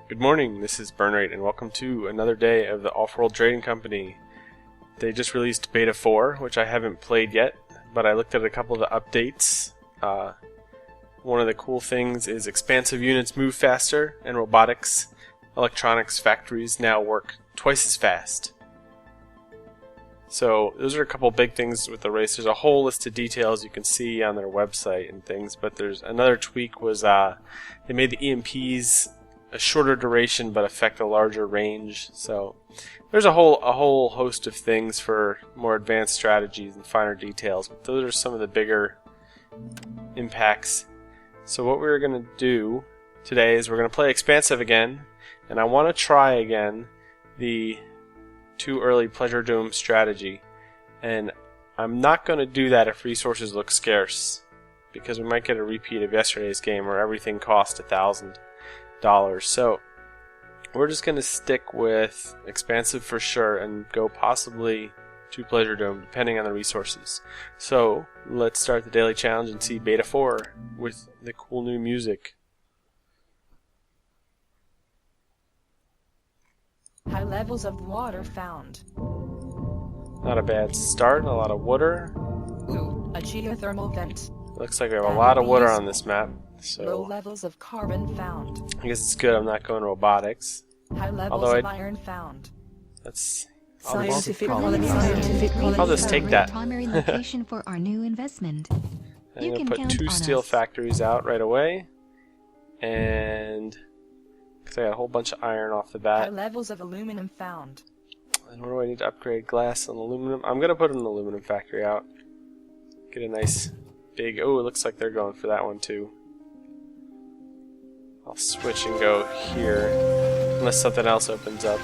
Good morning, this is Burnrate, and welcome to another day of the Offworld Trading Company. They just released Beta 4, which I haven't played yet, but I looked at a couple of the updates. One of the cool things is expansive units move faster, and robotics, electronics factories now work twice as fast. So those are a couple big things with the race. There's a whole list of details you can see on their website and things, but there's another tweak was they made the EMPs a shorter duration but affect a larger range. So there's a whole host of things for more advanced strategies and finer details, but those are some of the bigger impacts. So what we're going to do today is we're going to play Expansive again, and I want to try again the too early Pleasure Dome strategy, and I'm not going to do that if resources look scarce, because we might get a repeat of yesterday's game where everything cost $1,000. So we're just going to stick with Expansive for sure and go possibly to Pleasure Dome depending on the resources. So let's start the daily challenge and see Beta 4 with the cool new music. High levels of water found. Not a bad start, a lot of water. Ooh, a geothermal vent. Looks like we have a lot of water on this map. Low So levels of carbon found. I guess it's good I'm not going robotics. High levels of iron found. Let's Scientific I'll just take that. Primary location for our new investment. I'm You going can to put count 2 on steel us. factories out right away. And because I got a whole bunch of iron off the High bat. levels of aluminum found. And what do I need to upgrade? Glass and aluminum. I'm going to put an aluminum factory out. Get a nice big... Oh, it looks like they're going for that one too. I'll switch and go here. Unless something else opens up.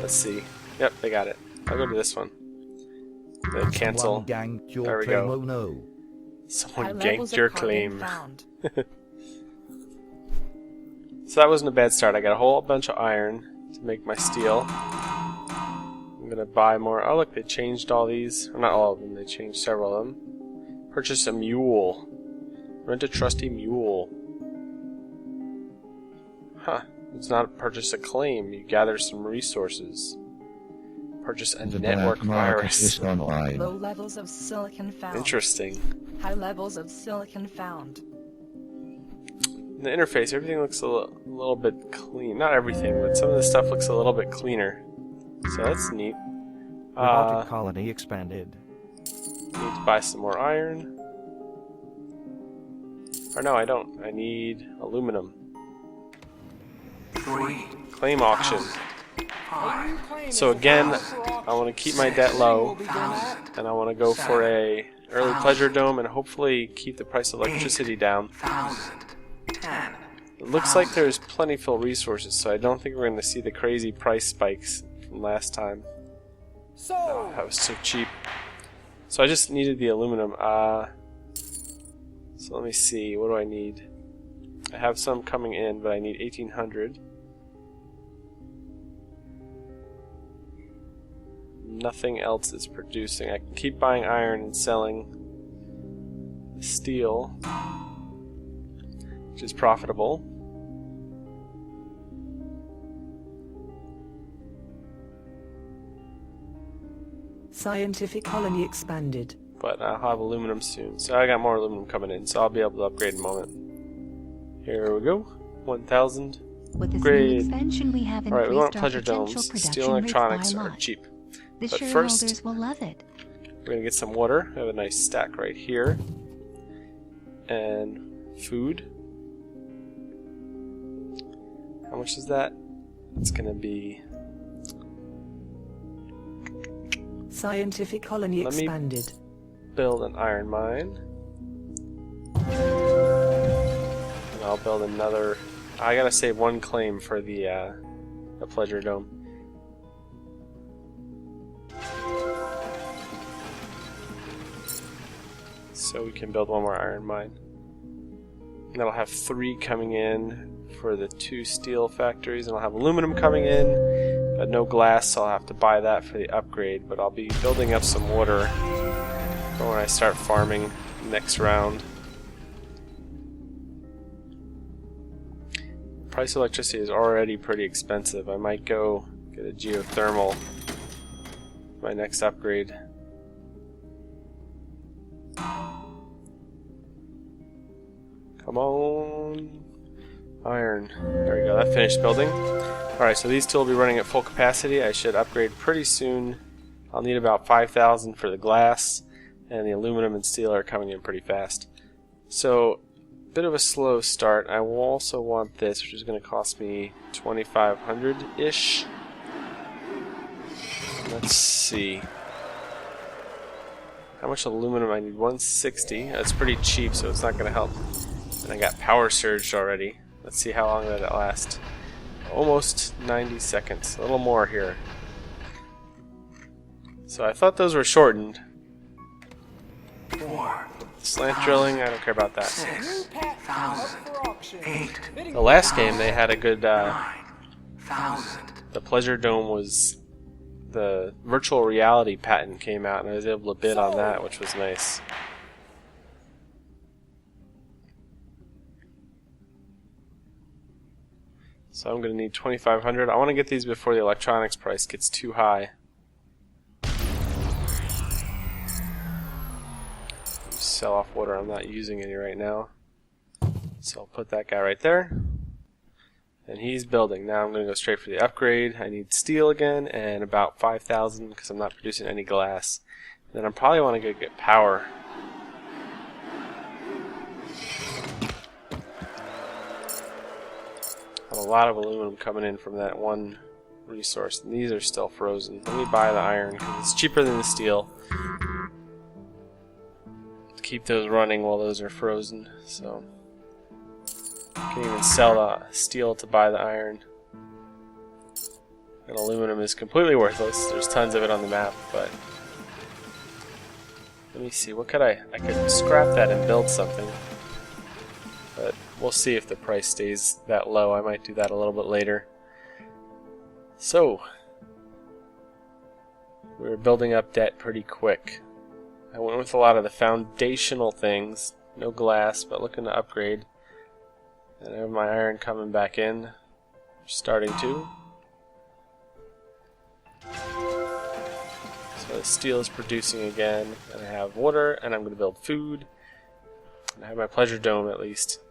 Let's see. Yep, they got it. I'll go to this one. The cancel. There we go. Someone High levels ganked of your carbon claim. found. So that wasn't a bad start. I got a whole bunch of iron to make my steel. I'm gonna buy more. Oh look, they changed all these. Or not all of them, they changed several of them. Purchase a mule. Rent a trusty mule. Huh. It's not purchase a claim. You gather some resources. Purchase a network virus. Low levels of silicon found. Interesting. High levels of silicon found. In the interface, everything looks a little bit clean. Not everything, but some of the stuff looks a little bit cleaner. So that's neat. Robotic colony expanded. Need to buy some more iron. Or no, I don't. I need aluminum. Claim auction. So again, I want to keep my debt low, and I want to go for a early Pleasure Dome and hopefully keep the price of electricity down. It looks like there's plentiful resources, so I don't think we're going to see the crazy price spikes from last time. Oh, that was so cheap. So I just needed the aluminum. So let me see, what do I need? I have some coming in, but I need 1,800. Nothing else is producing. I can keep buying iron and selling steel, which is profitable. Scientific colony expanded. But I'll have aluminum soon. So I got more aluminum coming in, so I'll be able to upgrade in a moment. Here we go. 1,000. With this Upgrade. new expansion, we have Alright, we want increased our Pleasure potential Domes. production Steel and rates by electronics a are lot. cheap. The But shareholders first, will love it. we're going to get some water. We have a nice stack right here. And food. How much is that? It's going to be... Scientific colony Let me- expanded. build an iron mine. And I'll build another... I gotta save one claim for the Pleasure Dome. So we can build one more iron mine. And that'll have 3 coming in for the 2 steel factories, and I'll have aluminum coming in, but no glass, so I'll have to buy that for the upgrade. But I'll be building up some water for when I start farming next round. price of electricity is already pretty expensive. I might go get a geothermal. My next upgrade. Come on. Iron. There we go. That finished building. Alright, so these two will be running at full capacity. I should upgrade pretty soon. I'll need about 5,000 for the glass, and the aluminum and steel are coming in pretty fast. So, bit of a slow start. I will also want this, which is going to cost me 2,500-ish. Let's see. How much aluminum? I need 160. That's pretty cheap, so it's not going to help. And I got power surged already. Let's see how long that lasts. Almost 90 seconds. A little more here. So I thought those were shortened. Slant drilling, I don't care about that. The last game they had a good... the Pleasure Dome was... The virtual reality patent came out and I was able to bid on that, which was nice. So I'm going to need 2,500. I want to get these before the electronics price gets too high. Sell off water. I'm not using any right now. So I'll put that guy right there. And he's building. Now I'm going to go straight for the upgrade. I need steel again and about 5,000 because I'm not producing any glass. Then I probably want to go get power. I have a lot of aluminum coming in from that one resource, and these are still frozen. Let me buy the iron because it's cheaper than the steel. To keep those running while those are frozen, so I can even sell the steel to buy the iron. And aluminum is completely worthless. There's tons of it on the map, but let me see. What could I could scrap that and build something. But we'll see if the price stays that low. I might do that a little bit later. So, we're building up debt pretty quick. I went with a lot of the foundational things. No glass, but looking to upgrade. And I have my iron coming back in. Starting to. So the steel is producing again. And I have water, and I'm going to build food. And I have my pleasure dome at least.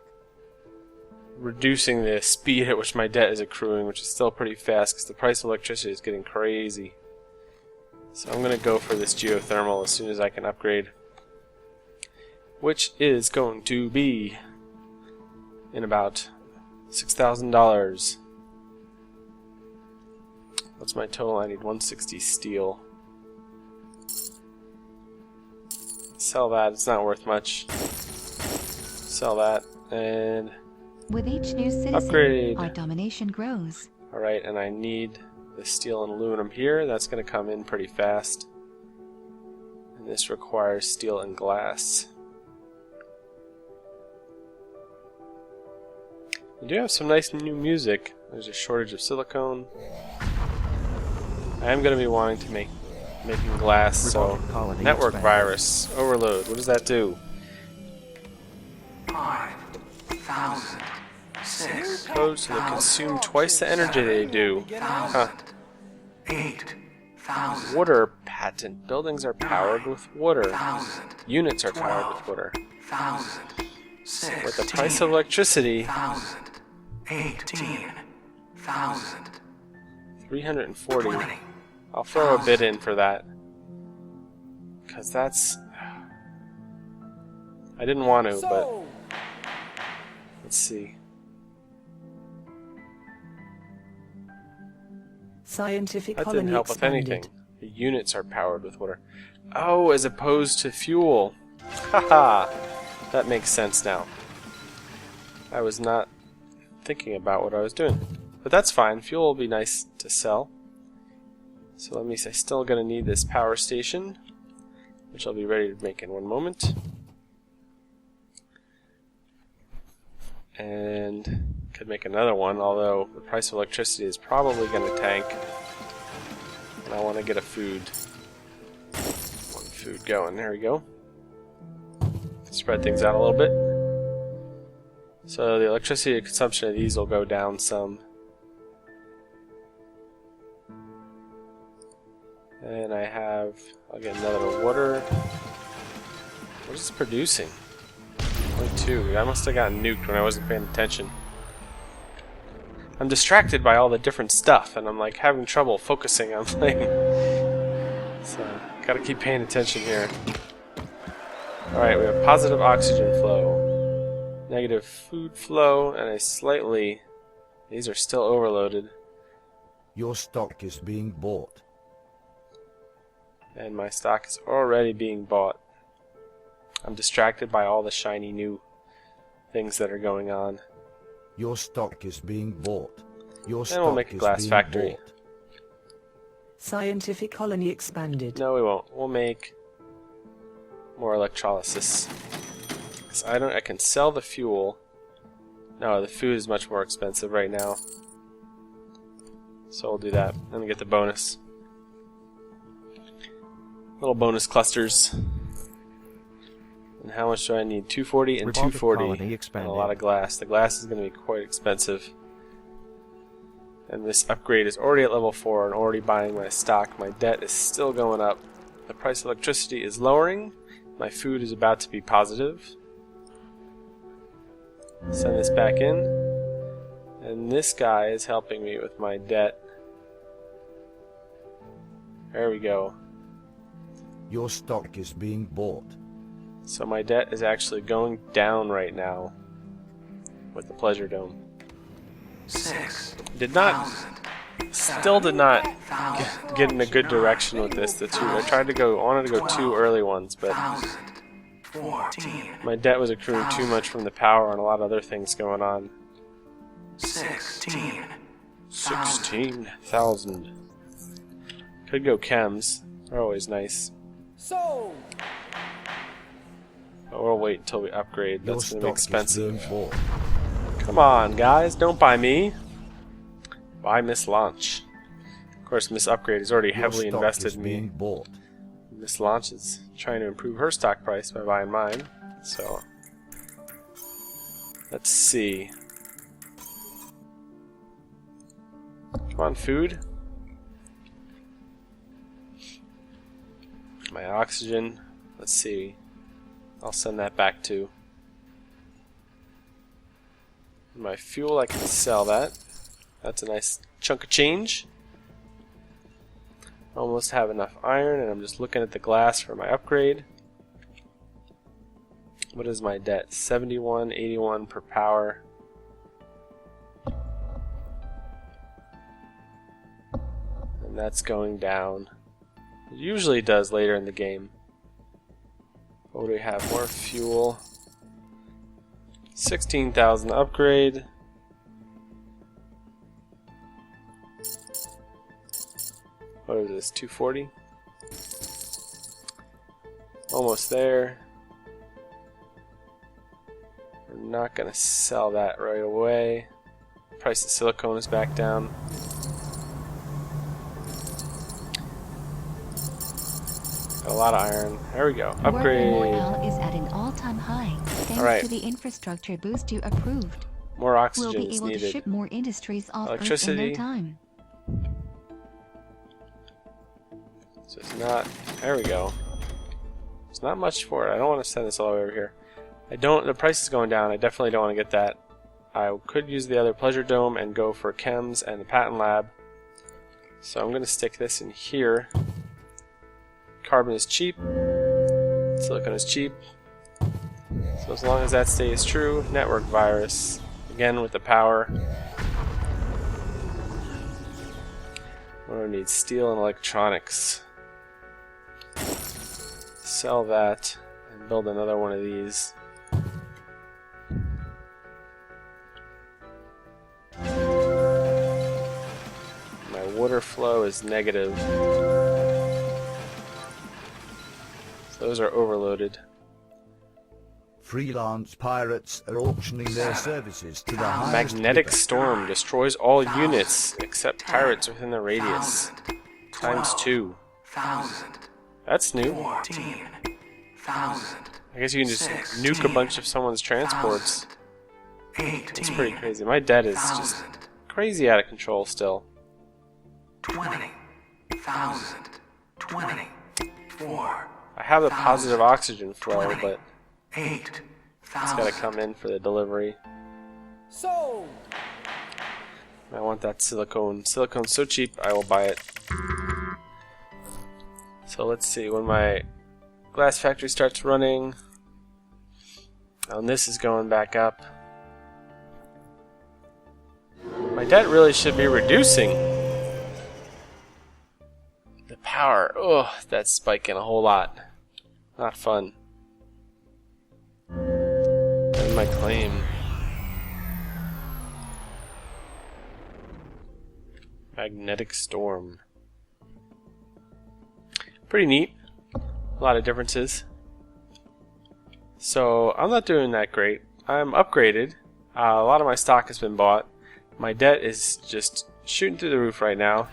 Reducing the speed at which my debt is accruing, which is still pretty fast because the price of electricity is getting crazy. So I'm going to go for this geothermal as soon as I can upgrade, which is going to be in about $6,000. What's my total? I need 160 steel. Sell that, it's not worth much. Sell that, and With each new citizen, upgrade. our domination grows. Alright, and I need the steel and aluminum here. That's going to come in pretty fast. And this requires steel and glass. You do have some nice new music. There's a shortage of silicone. I am going to be wanting to making glass, so network virus overload. What does that do? 5,000. Codes so they consume twice the energy they do. Huh. 8,000. Water patent. Buildings are powered with water. Units are powered with water. 1,000. With the price of electricity, 18,000. 340. I'll throw a bid in for that. Because that's... I didn't want to, but... Let's see. Scientific That colony didn't help with expanded. anything. The units are powered with water. Oh, as opposed to fuel. Haha! That makes sense now. I was not thinking about what I was doing. But that's fine. Fuel will be nice to sell. So let me see. I'm still going to need this power station, which I'll be ready to make in one moment. And could make another one, although the price of electricity is probably going to tank. And I want to get a food. One food going. There we go. Spread things out a little bit. So the electricity consumption of these will go down some. And I'll get another water. What is this producing? Only 2. I must have gotten nuked when I wasn't paying attention. I'm distracted by all the different stuff, and I'm like having trouble focusing on playing. So, gotta keep paying attention here. Alright, we have positive oxygen flow, negative food flow, and a slightly... These are still overloaded. Your stock is being bought. And my stock is already being bought. I'm distracted by all the shiny new things that are going on. Your stock is being bought. Your And stock we'll make a is glass being factory. bought. Scientific colony expanded. No, we won't. We'll make more electrolysis. 'Cause I can sell the fuel. No, the food is much more expensive right now. So we'll do that. Let me get the bonus. Little bonus clusters. And how much do I need? 240 and Robotic 240. colony And expanded. a lot of glass. The glass is going to be quite expensive. And this upgrade is already at level 4 and already buying my stock. My debt is still going up. The price of electricity is lowering. My food is about to be positive. Send this back in. And this guy is helping me with my debt. There we go. Your stock is being bought. So my debt is actually going down right now with the Pleasure Dome. 6. Did not, still did not get in a good direction with this. I wanted to go 2 early ones, but 14. my debt was accruing too much from the power and a lot of other things going on. 16. 16,000. Could go chems. They're always nice. But we'll wait until we upgrade. Your That's going to be stock is being expensive. bought. Come on, guys. Don't buy me. Buy Miss Launch. Of course, Miss Upgrade has already Your heavily stock invested is in being me. bought. Miss Launch is trying to improve her stock price by buying mine. So, let's see. Come on, food. My oxygen. Let's see. I'll send that back too. My fuel, I can sell that. That's a nice chunk of change. Almost have enough iron, and I'm just looking at the glass for my upgrade. What is my debt? 71, 81 per power. And that's going down. It usually does later in the game. What do we have? More fuel. 16,000 upgrade. What is this? 240? Almost there. We're not going to sell that right away. Price of silicone is back down. Got a lot of iron. There we go. Worker Upgrade. morale is at an all-time high, thanks Alright. to the infrastructure boost you approved. More We'll oxygen be is able to needed. ship more industries off Earth in Electricity. no time. So it's not. There we go. It's not much for it. I don't want to send this all the way over here. The price is going down. I definitely don't want to get that. I could use the other Pleasure Dome and go for chems and the patent lab. So I'm going to stick this in here. Carbon is cheap. Silicon is cheap. So as long as that stays true, network virus. Again with the power. What do I need? Steel and electronics. Sell that and build another one of these. My water flow is negative. So those are overloaded. Freelance pirates are auctioning their services to the highest Magnetic bidder. storm destroys all units except pirates within the radius. Times 2. 1,000. That's new. 14,000. I guess you can just nuke a bunch of someone's transports. It's pretty crazy. My debt is just crazy out of control still. 20,000. 24. I have the positive oxygen flow, but 8,000. it's got to come in for the delivery. Sold. I want that silicone. Silicone's so cheap, I will buy it. So let's see, when my glass factory starts running, and this is going back up. My debt really should be reducing. The power, oh, that's spiking a whole lot. Not fun. And my claim. Magnetic storm. Pretty neat. A lot of differences. So I'm not doing that great. I'm upgraded. A lot of my stock has been bought. My debt is just shooting through the roof right now.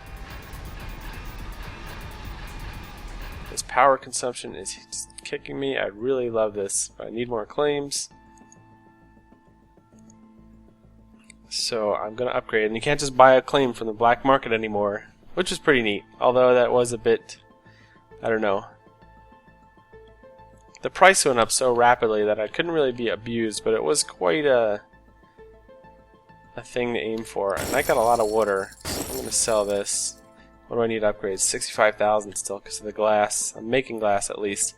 This power consumption is just kicking me. I really love this. I need more claims. So I'm going to upgrade. And you can't just buy a claim from the black market anymore, which is pretty neat. Although that was a bit, I don't know. The price went up so rapidly that I couldn't really be abused, but it was quite a thing to aim for. And I got a lot of water, so I'm going to sell this. What do I need to upgrade? 65,000 still because of the glass. I'm making glass at least.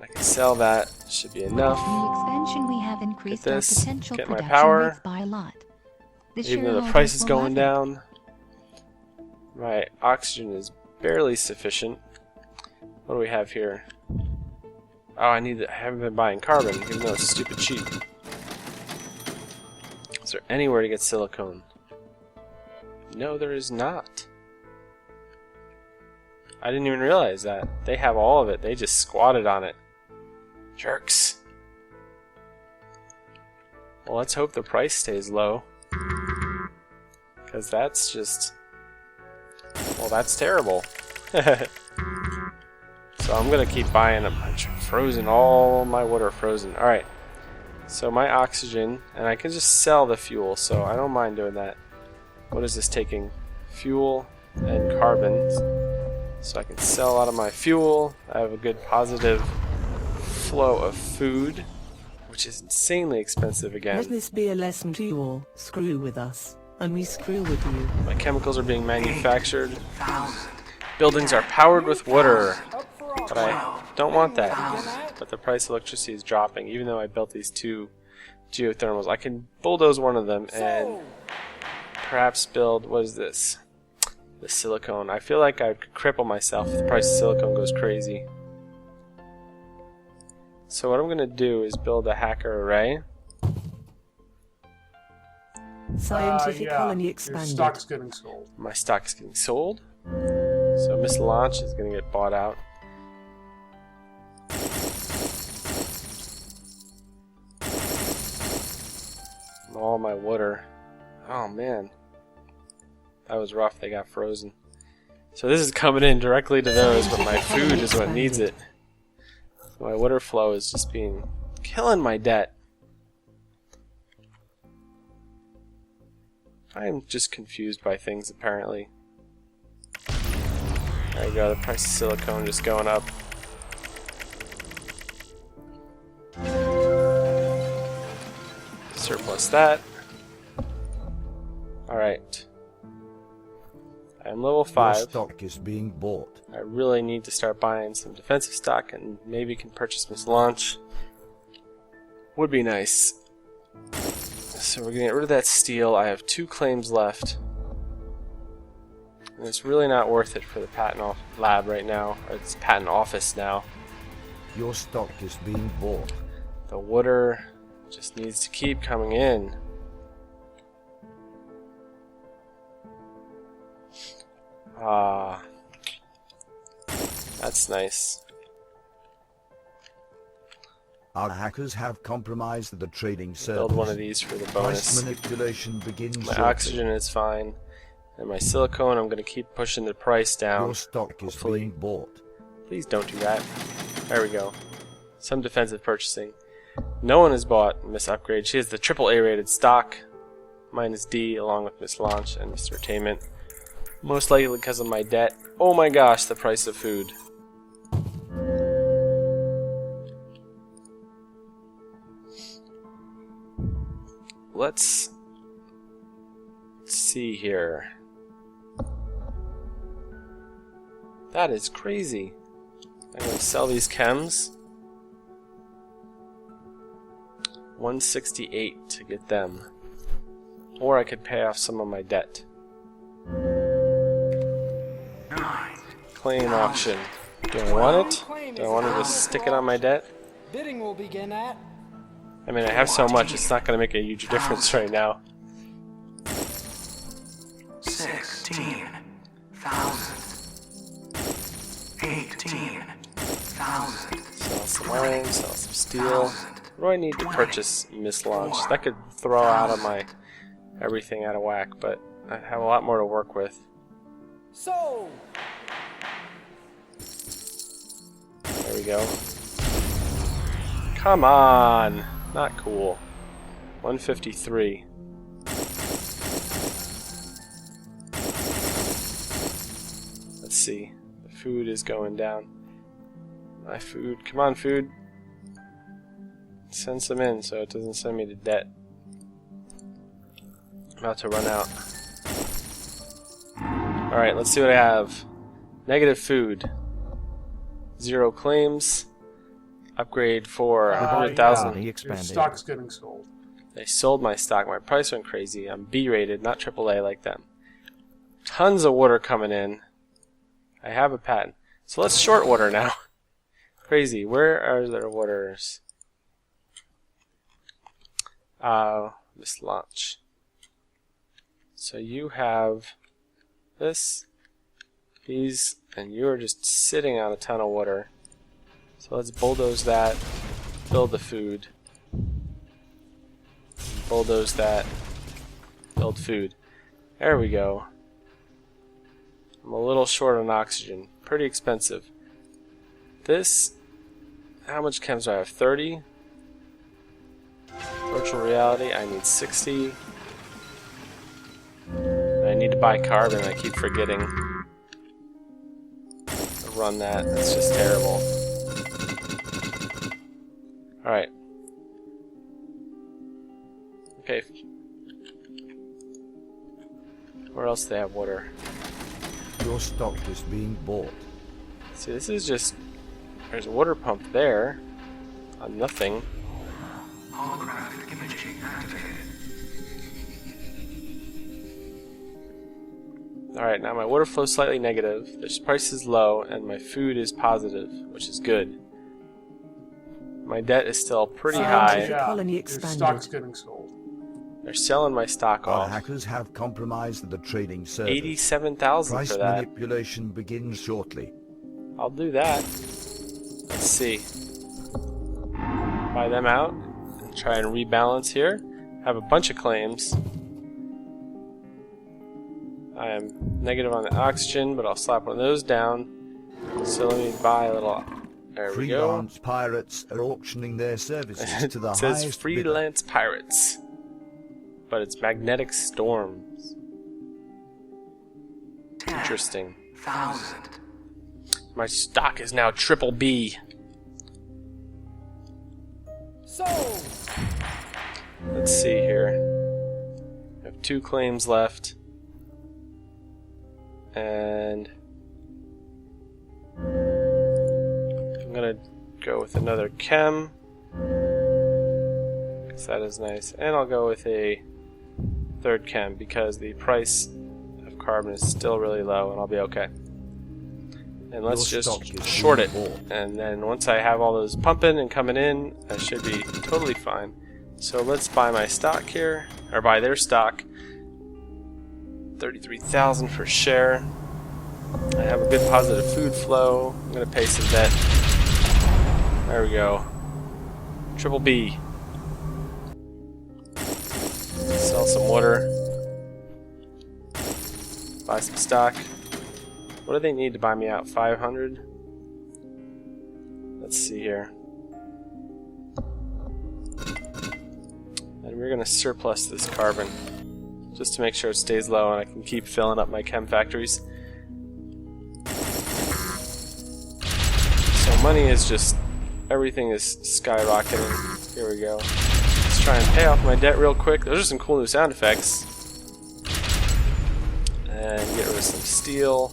I can sell that. Should be enough. New expansion, we have increased our this, potential get my production power. rates by a lot. The Even though the shareholders price is will going love it. down, my oxygen is barely sufficient. What do we have here? Oh, I haven't been buying carbon, even though it's stupid cheap. Is there anywhere to get silicone? No, there is not. I didn't even realize that. They have all of it. They just squatted on it. Jerks. Well, let's hope the price stays low. Because that's just... well, that's terrible. So I'm going to keep buying them. I'm frozen. All my water frozen. Alright. So my oxygen, and I can just sell the fuel, so I don't mind doing that. What is this taking? Fuel and carbon. So I can sell out of my fuel. I have a good positive flow of food, which is insanely expensive again. Let this be a lesson to you all. Screw with us, and we screw with you. My chemicals are being manufactured. Buildings are powered with water. But I don't want that. But the price of electricity is dropping, even though I built these two geothermals. I can bulldoze one of them and perhaps build, what is this? The silicone. I feel like I could cripple myself if the price of silicone goes crazy. So what I'm going to do is build a hacker array. Scientific colony Your expanded. stock's getting sold. My stock is getting sold. So Miss Launch is going to get bought out. All my water. Oh man. That was rough. They got frozen. So this is coming in directly to those, but my food is what needs it. So my water flow is just killing my debt. I am just confused by things apparently. There you go, the price of silicone just going up. Surplus that. Alright. I'm level 5. Your stock is being bought. I really need to start buying some defensive stock and maybe can purchase Miss Launch. Would be nice. So we're gonna get rid of that steel. I have 2 claims left. And it's really not worth it for the patent lab right now. Or it's patent office now. Your stock is being bought. The water just needs to keep coming in. Ah, that's nice. Our hackers have compromised the trading service. Build one of these for the bonus. Price manipulation begins My shortly. oxygen is fine, and my silicone. I'm going to keep pushing the price down. Your stock is Hopefully. being bought. Please don't do that. There we go. Some defensive purchasing. No one has bought Miss Upgrade. She has the AAA rated stock. Mine is D, along with Miss Launch and Mr. Attainment. Most likely because of my debt. Oh my gosh, the price of food. Let's see here. That is crazy. I'm going to sell these chems. 168 to get them. Or I could pay off some of my debt. 9. Claim auction. Do I want it? Do I want to just stick it on my debt? Bidding will begin at I mean, I have so much, it's not going to make a huge difference right now. 16,000. 18,000. Sell some iron, sell some steel. What do I need to purchase Miss Launch? That could throw out of my everything out of whack, but I have a lot more to work with. sold. There we go. Come on! Not cool. 153. Let's see. The food is going down. My food. Come on, food. Send some in so it doesn't send me to debt. I'm about to run out. Alright, let's see what I have. Negative food. 0 claims. Upgrade for 100,000. The Your expanding. stock's getting sold. They sold my stock. My price went crazy. I'm B rated, not AAA like them. Tons of water coming in. I have a patent. So let's short water now. Crazy. Where are their waters? Miss Launch. So you have this, these, and you are just sitting on a ton of water. So let's bulldoze that, build the food. Bulldoze that, build food. There we go. I'm a little short on oxygen. Pretty expensive. This, how much chems do I have? 30? Virtual reality, I need 60. I need to buy carbon, I keep forgetting to run that. That's just terrible. Alright. Okay. Where else do they have water? Your stock is being bought. See, this is just... There's a water pump there. On nothing. Holographic imaging activated. Alright, now my water flow is slightly negative, the price is low, and my food is positive, which is good. My debt is still pretty Scientific high. colony Your expanded. stock's getting sold. They're selling my stock Our off. hackers have compromised the trading service. 87,000 Price for that. manipulation begins shortly. I'll do that. Let's see. Buy them out and try and rebalance here. Have a bunch of claims. I am negative on the oxygen, but I'll slap one of those down. So let me buy a little. There we go. Freelance pirates are auctioning their services to the It says highest bidder. freelance pirates, but it's magnetic storms. Interesting. 10,000. My stock is now triple B. Sold. Let's see here. I have 2 claims left. And I'm gonna go with another chem, because that is nice. And I'll go with a 3rd chem because the price of carbon is still really low and I'll be okay. And let's Your just stock is short it. being bought. And then once I have all those pumping and coming in, I should be totally fine. So let's buy my stock here, or buy their stock. 33,000 for share. I have a good positive food flow. I'm gonna pay some debt. There we go. Triple B. Sell some water. Buy some stock. What do they need to buy me out? 500? Let's see here. And we're going to surplus this carbon just to make sure it stays low and I can keep filling up my chem factories. So money is just, everything is skyrocketing. Here we go. Let's try and pay off my debt real quick. Those are some cool new sound effects. And get rid of some steel.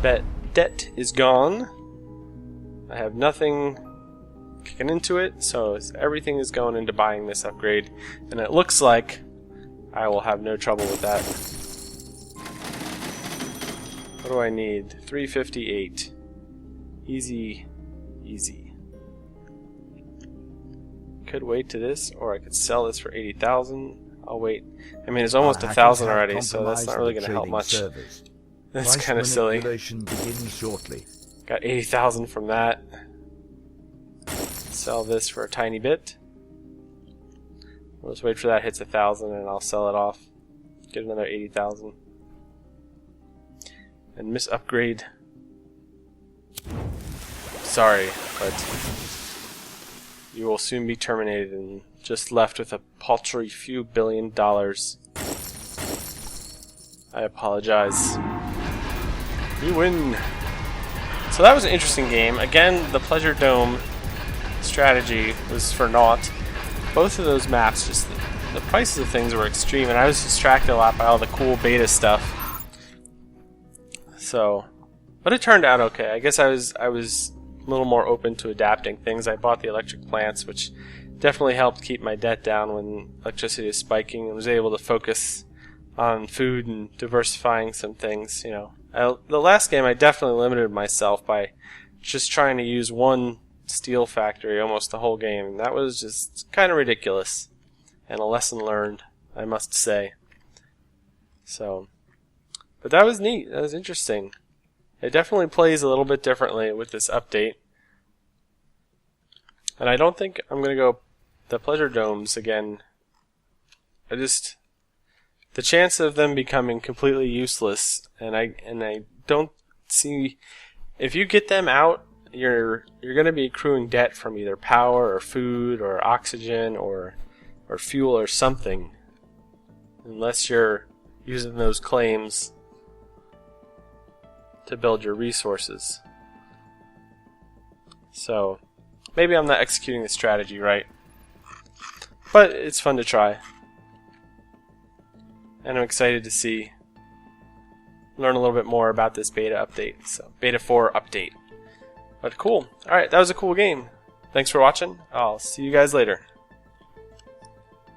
Debt is gone. I have nothing kicking into it, so everything is going into buying this upgrade. And it looks like I will have no trouble with that. What do I need? 358. Easy, easy. Could wait to this, or I could sell this for 80,000. I'll wait. I mean, it's almost 1,000 already, so that's not really going to help much. That's kind of silly. Begins shortly. Got 80,000 from that. Sell this for a tiny bit. Let's wait for that hits 1,000 and I'll sell it off. Get another 80,000. And miss upgrade. Sorry, but you will soon be terminated and just left with a paltry few $billion. I apologize. You win. So that was an interesting game. Again, the Pleasure Dome strategy was for naught. Both of those maps, just the prices of things were extreme, and I was distracted a lot by all the cool beta stuff. So, but it turned out okay. I guess I was a little more open to adapting things. I bought the electric plants, which definitely helped keep my debt down when electricity is spiking, and was able to focus on food and diversifying some things. You know, the last game I definitely limited myself by just trying to use one steel factory almost the whole game. That was just kind of ridiculous, and a lesson learned, I must say. So, but that was neat. That was interesting. It definitely plays a little bit differently with this update, and I don't think I'm gonna go the Pleasure Domes again. The chance of them becoming completely useless, and I don't see, if you get them out, you're going to be accruing debt from either power or food or oxygen or fuel or something, unless you're using those claims to build your resources. So maybe I'm not executing the strategy right, but it's fun to try, and I'm excited to learn a little bit more about this beta update. So beta 4 update. But cool. Alright, that was a cool game. Thanks for watching. I'll see you guys later.